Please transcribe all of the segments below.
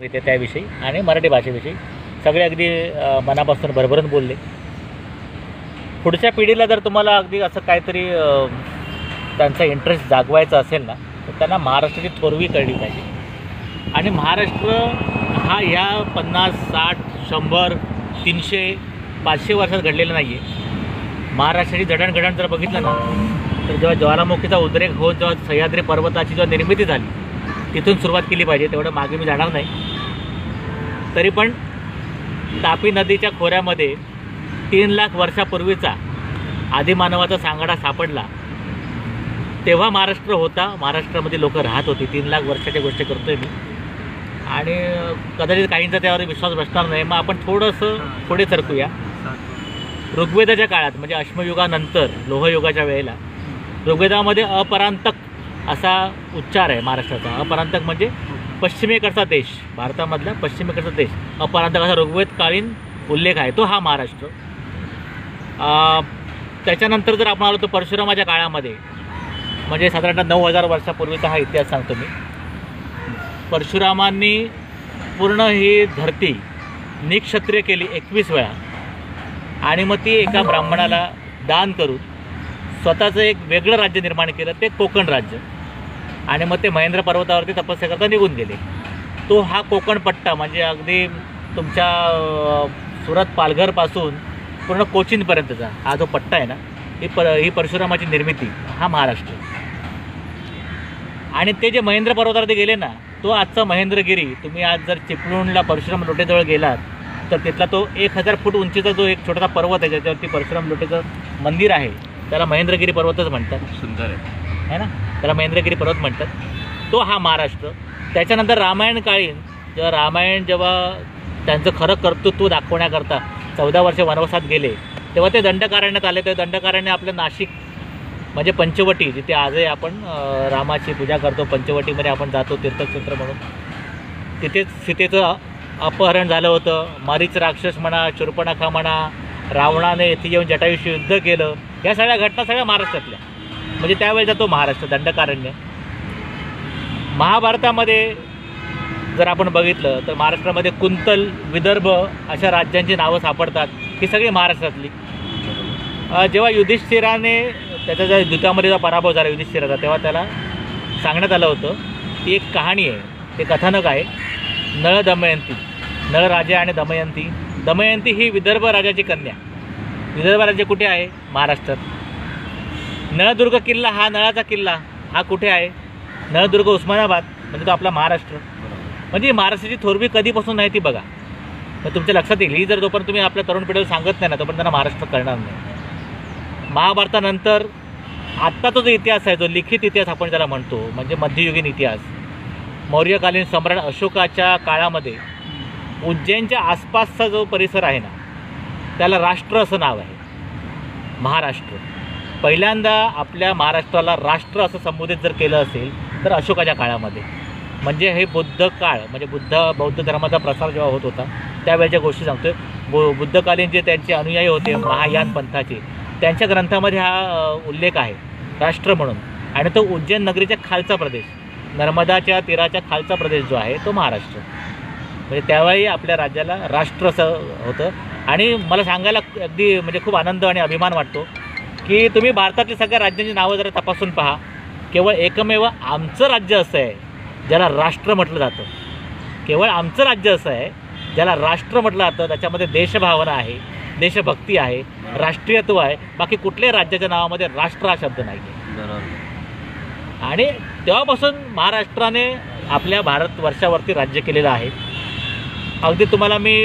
ते त्याविषयी आणि मराठी भाषेविषयी सगळे अगदी मनापासून भरभरून बोलले. पुढच्या पिढीला जर तुम्हाला अगदी असं काहीतरी त्यांचा इंटरेस्ट जागवायचा असेल ना, तर त्यांना महाराष्ट्राची थोरवी कळली पाहिजे. आणि महाराष्ट्र हा ह्या 50, 60, 100, 300, 500 वर्षात घडलेलं नाही आहे. महाराष्ट्राची जडणघडण जर बघितलं ना, तर जेव्हा ज्वालामुखीचा उद्रेक होत जेव्हा सह्याद्री पर्वताची जेव्हा निर्मिती झाली तिथून सुरुवात केली पाहिजे. तेवढं मागे मी जाणार नाही. तरी पण तापी नदीच्या खोऱ्यामध्ये 3 लाख वर्षापूर्वीचा आदिमानवाचा सांगाडा सापडला. तेव्हा महाराष्ट्र होता, महाराष्ट्रामध्ये लोक राहत होती. 3 लाख वर्षाच्या गोष्टी करतोय मी. आणि कदाचित काहींचा त्यावर विश्वास बसणार नाही. मग आपण थोडंसं पुढे सरकूया. ऋग्वेदाच्या काळात म्हणजे अश्मयुगानंतर लोहयुगाच्या वेळेला ऋग्वेदामध्ये अपरांतक असा उच्चार आहे महाराष्ट्राचा. अपरांतक म्हणजे पश्चिमेकडचा देश, भारतामधला पश्चिमेकडचा देश. अपरांतक असा ऋग्वेदकालीन उल्लेख आहे, तो हा महाराष्ट्र. त्याच्यानंतर जर आपण आलो तर परशुरामाच्या काळामध्ये म्हणजे साधारणतः 9000 वर्षापूर्वीचा हा इतिहास सांगतो मी. परशुरामांनी पूर्ण ही धरती निक्षत्रिय केली 21 वेळा आणि मग ती एका ब्राह्मणाला दान करून स्वतःचं एक वेगळं राज्य निर्माण केलं, ते कोकण राज्य. आणि मग ते महेंद्र पर्वतावरती तपस्या करता निघून गेले. तो हा कोकण पट्टा म्हणजे अगदी तुमच्या सुरत पालघरपासून पूर्ण कोचीनपर्यंतचा हा जो पट्टा आहे ना, ही परशुरामाची निर्मिती, हा महाराष्ट्र. आणि ते जे महेंद्र पर्वतावरती गेले ना, तो आजचा महेंद्रगिरी. तुम्ही आज जर चिपळूणला परशुराम लोटेजवळ गेलात तर तिथला तो 1000 फूट उंचीचा जो एक छोटासा पर्वत आहे ज्याच्यावरती परशुराम लोटेचं मंदिर आहे, त्याला महेंद्रगिरी पर्वतच म्हणतात. सुंदर आहे ना, त्याला महेंद्रगिरी पर्वत म्हणतात. तो हा महाराष्ट्र. त्याच्यानंतर रामायण काळीन जेव्हा त्यांचं खरं कर्तृत्व दाखवण्याकरता 14 वर्ष वनवासात गेले, तेव्हा ते दंडकारण्यात आले. ते दंडकारण्य आपलं नाशिक म्हणजे पंचवटी, जिथे आजही आपण रामाची पूजा करतो. पंचवटीमध्ये आपण जातो तीर्थक्षेत्र म्हणून. तिथेच सीतेचं अपहरण झालं होतं. मारीच राक्षस म्हणा, शूर्पणखा म्हणा, रावणाने येथे येऊन जटायूशी युद्ध केलं. या सगळ्या घटना सगळ्या महाराष्ट्रातल्या. म्हणजे त्यावेळेचा तो महाराष्ट्र दंडकारण्य. महाभारतामध्ये जर आपण बघितलं तर महाराष्ट्रामध्ये कुंतल, विदर्भ अशा राज्यांची नावं सापडतात. ही सगळी महाराष्ट्रातली. जेव्हा युधिष्ठिराने त्याच्या ज्या युद्धामध्ये जेव्हा पराभव झाला युधिष्ठिराचा, तेव्हा त्याला सांगण्यात आलं होतं, ती एक कहाणी आहे, ते कथानक आहे. नळ दमयंती, नळ राजा आणि दमयंती. दमयंती ही विदर्भ राजाची कन्या. विदर्भ राज्य कुठे आहे? महाराष्ट्रात. नळदुर्ग किल्ला, हा नळाचा किल्ला, हा कुठे आहे? नळदुर्ग, उस्मानाबाद. म्हणजे तो आपला महाराष्ट्र. म्हणजे महाराष्ट्राची थोरवी कधीपासून आहे ती बघा. मग तुमच्या लक्षात येईल. ही जर जोपर्यंत तुम्ही आपल्या तरुण पिढीला सांगत नाही ना, तोपर्यंत त्यांना महाराष्ट्र कळणार नाही. महाभारतानंतर आत्ताचा जो इतिहास आहे, जो लिखित इतिहास आपण ज्याला म्हणतो, म्हणजे मध्ययुगीन इतिहास, मौर्यकालीन सम्राट अशोकाच्या काळामध्ये उज्जैनच्या आसपासचा जो परिसर आहे ना, त्याला राष्ट्र असं नाव आहे, महाराष्ट्र. पहिल्यांदा आपल्या महाराष्ट्राला राष्ट्र असं संबोधित जर केलं असेल तर अशोकाच्या काळामध्ये. म्हणजे हे बुद्ध काळ, म्हणजे बौद्ध धर्माचा प्रसार जेव्हा होत होता त्यावेळेच्या गोष्टी सांगतोय. बुद्धकालीन जे त्यांचे अनुयायी होते महायान पंथाचे, त्यांच्या ग्रंथामध्ये हा उल्लेख आहे राष्ट्र म्हणून. आणि तो उज्जैन नगरीच्या खालचा प्रदेश, नर्मदाच्या तीराच्या खालचा प्रदेश जो आहे तो महाराष्ट्र. म्हणजे त्यावेळी आपल्या राज्याला राष्ट्र असं होतं. आणि मला सांगायला अगदी म्हणजे खूप आनंद आणि अभिमान वाटतो की तुम्ही भारतातल्या सगळ्या राज्यांची नावं जरा तपासून पहा. केवळ एकमेव आमचं राज्य असं आहे ज्याला राष्ट्र म्हटलं जातं. केवळ आमचं राज्य असं आहे ज्याला राष्ट्र म्हटलं जातं. त्याच्यामध्ये देशभावना आहे, देशभक्ती आहे, राष्ट्रीयत्व आहे. बाकी कुठल्याही राज्याच्या नावामध्ये राष्ट्र हा शब्द नाही आहे. आणि तेव्हापासून महाराष्ट्राने आपल्या भारतवर्षावरती राज्य केलेलं आहे. अगदी तुम्हाला मी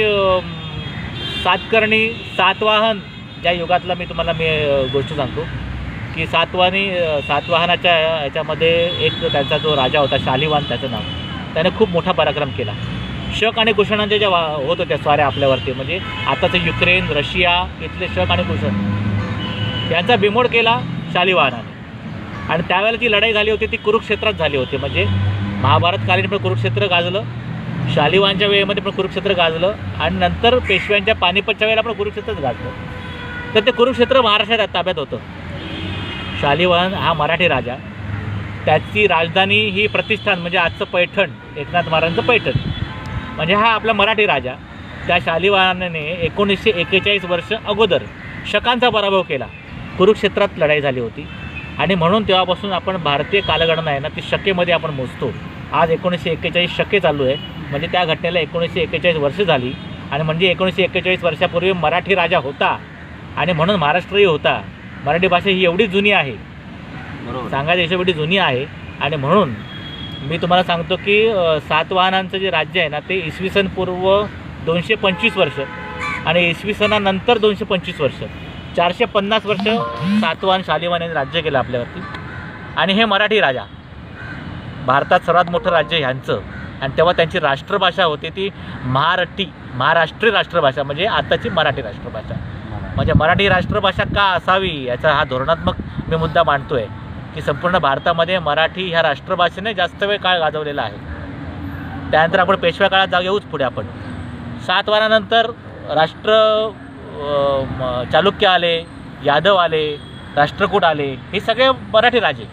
सातकर्णी, सातवाहन ज्या युगातला मी तुम्हाला गोष्ट सांगतो की सातवाहनाच्या ह्याच्यामध्ये एक त्यांचा जो राजा होता शालिवाहन त्याचं नाव, त्याने खूप मोठा पराक्रम केला. शक आणि कुषाणांच्या ज्या होत होत्या स्वाऱ्या आपल्यावरती, म्हणजे आताचं युक्रेन, रशिया इथले शक आणि कुषण, यांचा बिमोड केला शालिवाहनाने. आणि त्यावेळेला जी लढाई झाली होती ती कुरुक्षेत्रात झाली होती. म्हणजे महाभारतकालीन पण कुरुक्षेत्र गाजलं, शालिवाहनच्या वेळेमध्ये पण कुरुक्षेत्र गाजलं, आणि नंतर पेशव्यांच्या पानिपतच्या वेळेला पण कुरुक्षेत्रच गाजलं. तर ते कुरुक्षेत्र महाराष्ट्रात ताब्यात होतं. शालिवाहन हा मराठी राजा, त्याची राजधानी ही प्रतिष्ठान म्हणजे आजचं पैठण, एकनाथ महाराजांचं पैठण, म्हणजे हा आपला मराठी राजा त्या शालिवाहनाने 1941 वर्ष अगोदर शकांचा पराभव केला. कुरुक्षेत्रात लढाई झाली होती आणि म्हणून तेव्हापासून आपण भारतीय कालगणना आहे ना ती शकेमध्ये आपण मोजतो. आज 1941 शके चालू आहे, म्हणजे त्या घटनेला 1941 वर्ष झाली. आणि म्हणजे 1941 वर्षापूर्वी मराठी राजा होता आणि म्हणून महाराष्ट्रही होता. मराठी भाषा ही एवढी जुनी आहे, सांगायचं एवढी जुनी आहे. आणि म्हणून मी तुम्हाला सांगतो की सातवाहनांचं जे राज्य आहे ना ते इसवी सन पूर्व 225 वर्ष आणि इसवी सनानंतर 225 वर्ष, 450 वर्ष सातवाहन शालिवाहन यांनी राज्य केलं आपल्यावरती. आणि हे मराठी राजा, भारतात सर्वात मोठं राज्य ह्यांचं. आणि तेव्हा त्यांची राष्ट्रभाषा होती ती महाराष्ट्रीय राष्ट्रभाषा, म्हणजे आताची मराठी राष्ट्रभाषा. म्हणजे मराठी राष्ट्रभाषा का असावी याचा हा धोरणात्मक मी मुद्दा मांडतो आहे की संपूर्ण भारतामध्ये मराठी ह्या राष्ट्रभाषेने जास्त वेळ काळ गाजवलेला आहे. त्यानंतर आपण पेशव्या काळात येऊच पुढे. आपण सातवाहनानंतर चालुक्य आले, यादव आले, राष्ट्रकूट आले, हे सगळे मराठी राजे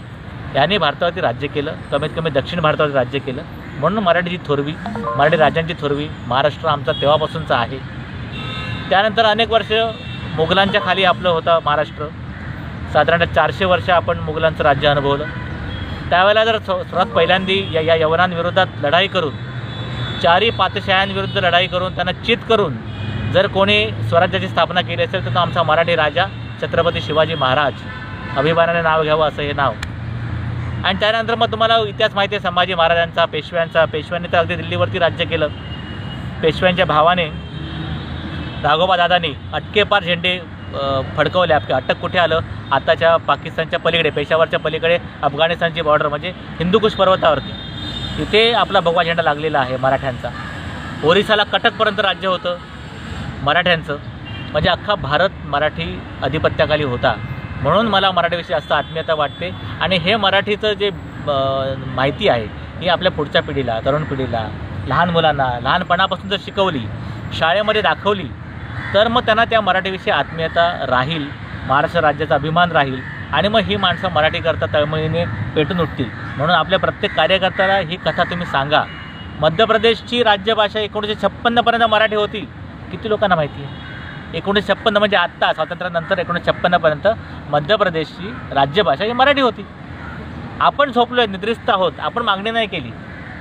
यांनी भारतावरती राज्य केलं, कमीत कमी दक्षिण भारतावरती राज्य केलं. म्हणून मराठी राज्यांची थोरवी महाराष्ट्र आमचा तेव्हापासूनचा आहे. त्यानंतर अनेक वर्ष मुघलांच्या खाली आपलं होतं महाराष्ट्र. साधारणतः 400 वर्ष आपण मुघलांचं राज्य अनुभवलं. त्यावेळेला जर सर्वात पहिल्यांदी या यवनांविरोधात लढाई करून, चारी पातशाह्यांविरुद्ध लढाई करून, त्यांना चित करून जर कोणी स्वराज्याची स्थापना केली असेल तर तो आमचा मराठी राजा छत्रपती शिवाजी महाराज. अभिमानाने नाव घ्यावं असं हे नाव. आणि त्यानंतर मग तुम्हाला इतिहास माहिती आहे संभाजी महाराजांचा, पेशव्यांनी तर अगदी दिल्लीवरती राज्य केलं. पेशव्यांच्या भावाने राघोबा दादांनी अटकेपार झेंडे फडकवले. अटक कुठे आलं? आताच्या पाकिस्तानच्या पलीकडे, पेशावरच्या पलीकडे अफगाणिस्तानची बॉर्डर म्हणजे हिंदुकुश पर्वतावरती, तिथे आपला भगवा झेंडा लागलेला आहे मराठ्यांचा. ओरिसाला कटकपर्यंत राज्य होतं मराठ्यांचं. म्हणजे अख्खा भारत मराठी अधिपत्याखाली होता. म्हणून मला मराठीविषयी जास्त आत्मीयता वाटते. आणि हे मराठीचं जे माहिती आहे ही आपल्या पुढच्या पिढीला, तरुण पिढीला, लहान मुलांना लहानपणापासून जर शिकवली, शाळेमध्ये दाखवली तर मग त्यांना त्या मराठीविषयी आत्मीयता राहील, महाराष्ट्र राज्याचा अभिमान राहील. आणि मग ही माणसं मराठीकरता तळमळीने पेटून उठतील. म्हणून आपल्या प्रत्येक कार्यकर्त्याला ही कथा तुम्ही सांगा. मध्य प्रदेशची राज्यभाषा 1956पर्यंत मराठी होती. किती लोकांना माहिती आहे? 1956 म्हणजे आत्ता स्वातंत्र्यानंतर 1956पर्यंत मध्य प्रदेशची राज्यभाषा ही मराठी होती. आपण झोपलो आहे, निद्रिस्त आहोत, आपण मागणी नाही केली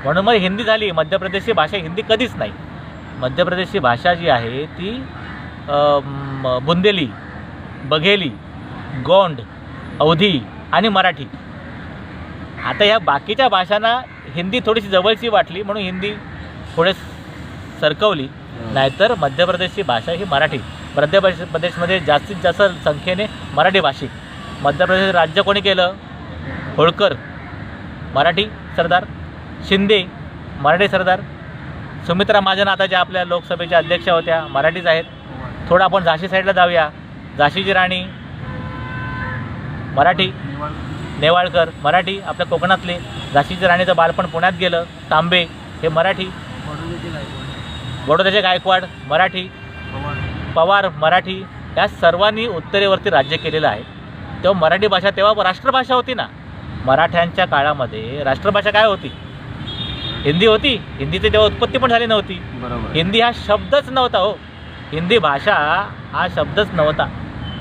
म्हणून मग हिंदी झाली. मध्य प्रदेशची भाषा हिंदी कधीच नाही. मध्य प्रदेशची भाषा जी आहे ती बुंदेली, बघेली, गोंड, अवधी आणि मराठी. आता या बाकीच्या भाषांना हिंदी थोडीशी जवळची वाटली म्हणून हिंदी थोडे सरकवली, नाहीतर मध्य प्रदेशची भाषा ही मराठी. मध्य प्रदेशमध्ये जास्तीत जास्त संख्येने मराठी भाषिक. मध्य प्रदेश राज्य कोणी केलं? होळकर मराठी सरदार, शिंदे मराठी सरदार, सुमित्रा महाजन आता ज्या आपल्या लोकसभेच्या अध्यक्षा होत्या मराठीच आहेत. थोडं आपण झाशी साईडला जाऊया. झाशीची राणी मराठी, नेवाळकर मराठी, आपल्या कोकणातले. झाशीची राणीचं बालपण पुण्यात गेलं, तांबे हे मराठी. बडोद्याचे गायकवाड मराठी, पवार मराठी. या सर्वांनी उत्तरेवरती राज्य केलेलं आहे. तेव्हा मराठी भाषा तेव्हा राष्ट्रभाषा होती ना. मराठ्यांच्या काळामध्ये राष्ट्रभाषा काय होती? हिंदी होती. हिंदीची तेव्हा उत्पत्ती पण झाली नव्हती. हिंदी हा शब्दच नव्हता हो. हिंदी भाषा हा शब्दच नव्हता.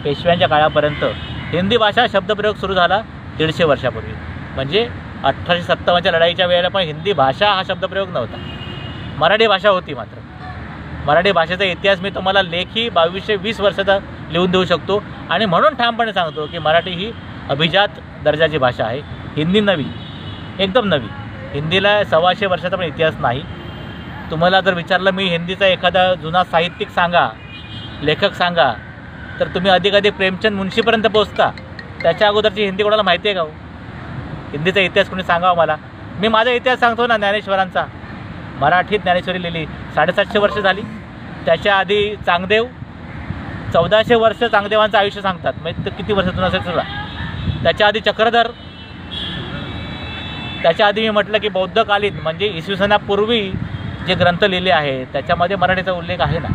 पेशव्यांच्या काळापर्यंत हिंदी भाषा शब्दप्रयोग सुरू झाला 150 वर्षापूर्वी. म्हणजे 1857च्या लढाईच्या वेळेला पण हिंदी भाषा हा शब्दप्रयोग नव्हता. मराठी भाषा होती. मात्र मराठी भाषेचा इतिहास मी तुम्हाला लेखी 2220 वर्षाचा लिहून देऊ शकतो. आणि म्हणून ठामपणे सांगतो की मराठी ही अभिजात दर्जाची भाषा आहे. हिंदी नवी, एकदम नवी. हिंदीला 125 वर्षाचा पण इतिहास नाही. तुम्हाला जर विचारलं मी हिंदीचा एखादा जुना साहित्यिक सांगा, लेखक सांगा, तर तुम्ही अधिकाधिक प्रेमचंद मुंशीपर्यंत पोहोचता. त्याच्या अगोदरची हिंदी कोणाला माहिती आहे का हो? हिंदीचा इतिहास कोणी सांगावा मला. मी माझा इतिहास सांगतो ना, ज्ञानेश्वरांचा. मराठीत ज्ञानेश्वरी लिहिली, 750 वर्ष झाली. त्याच्या आधी चांगदेव, 1400 वर्ष चांगदेवांचं आयुष्य सांगतात. म्हणजे किती वर्षातून असेल सुद्धा. त्याच्या आधी चक्रधर. त्याच्या आधी मी म्हटलं की बौद्धकालीन म्हणजे इसवी सनापूर्वी जे ग्रंथ लिहिले आहे त्याच्यामध्ये मराठीचा उल्लेख आहे ना.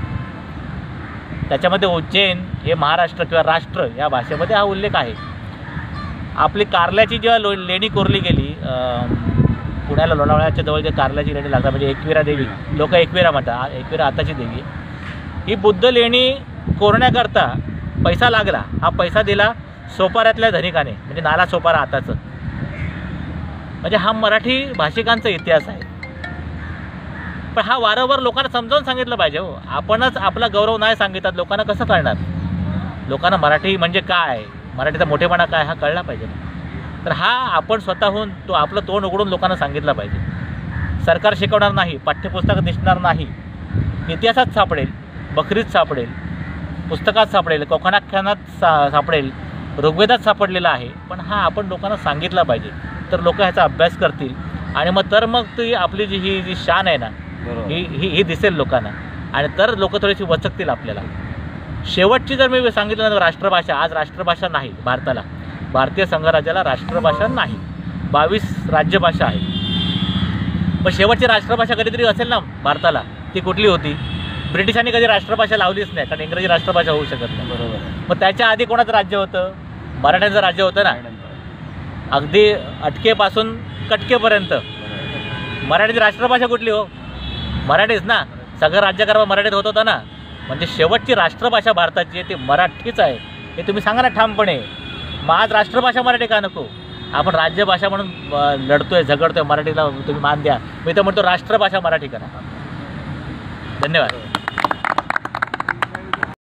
त्याच्यामध्ये उज्जैन हे महाराष्ट्र किंवा राष्ट्र या भाषेमध्ये हा उल्लेख आहे. आपली कारल्याची जेव्हा लेणी कोरली गेली पुण्याला लोणावळ्याच्या जवळ जे कारल्याची लेणी लागतात म्हणजे एकविरा देवी, लोक एकविरा म्हणतात, एकविरा आताची देवी, ही बुद्ध लेणी कोरण्याकरता पैसा लागला. हा पैसा दिला सोपाऱ्यातल्या धनिकाने, म्हणजे नाला सोपारा आताचं. म्हणजे हा मराठी भाषिकांचा इतिहास आहे. पण हा वारंवार लोकांना समजावून सांगितलं पाहिजे. हो, आपणच आपला गौरव नाही सांगितलं लोकांना कसं कळणार? लोकांना मराठी म्हणजे काय, मराठीचा मोठेपणा काय हा कळला पाहिजे. तर हा आपण स्वतःहून तो आपलं तोंड उघडून लोकांना सांगितलं पाहिजे. सरकार शिकवणार नाही, पाठ्यपुस्तकात दिसणार नाही, इतिहासात सापडेल, बकरीत सापडेल, पुस्तकात सापडेल, कोकणाख्यानात सापडेल, ऋग्वेदात सापडलेला आहे. पण हा आपण लोकांना सांगितला पाहिजे, तर लोक ह्याचा अभ्यास करतील आणि मग ती आपली ही जी शान आहे ना ही दिसेल लोकांना, आणि तर लोक थोडीशी वचकतील आपल्याला. शेवटची जर मी सांगितलं ना, राष्ट्रभाषा, आज राष्ट्रभाषा नाही भारताला, भारतीय संघराज्याला राष्ट्रभाषा नाही, 22 राज्यभाषा आहे. पण शेवटची राष्ट्रभाषा कधीतरी असेल ना भारताला, ती कुठली होती? ब्रिटिशांनी कधी राष्ट्रभाषा लावलीच नाही, कारण इंग्रजी राष्ट्रभाषा होऊ शकत नाही. बरोबर. मग त्याच्या आधी कोणाचं राज्य होतं? मराठ्यांचं राज्य होतं ना, अगदी अटकेपासून कटकेपर्यंत. मराठीची राष्ट्रभाषा कुठली? हो, मराठीच ना. सगळं राज्यकारभार मराठीत होत होता ना. म्हणजे शेवटची राष्ट्रभाषा भारताची आहे ती मराठीच आहे, हे तुम्ही सांगा ना ठामपणे. मग आज राष्ट्रभाषा मराठी का नको? आपण राज्यभाषा म्हणून लढतोय, झगडतोय, मराठीला तुम्ही मान द्या. मी तर म्हणतो राष्ट्रभाषा मराठी करा. धन्यवाद.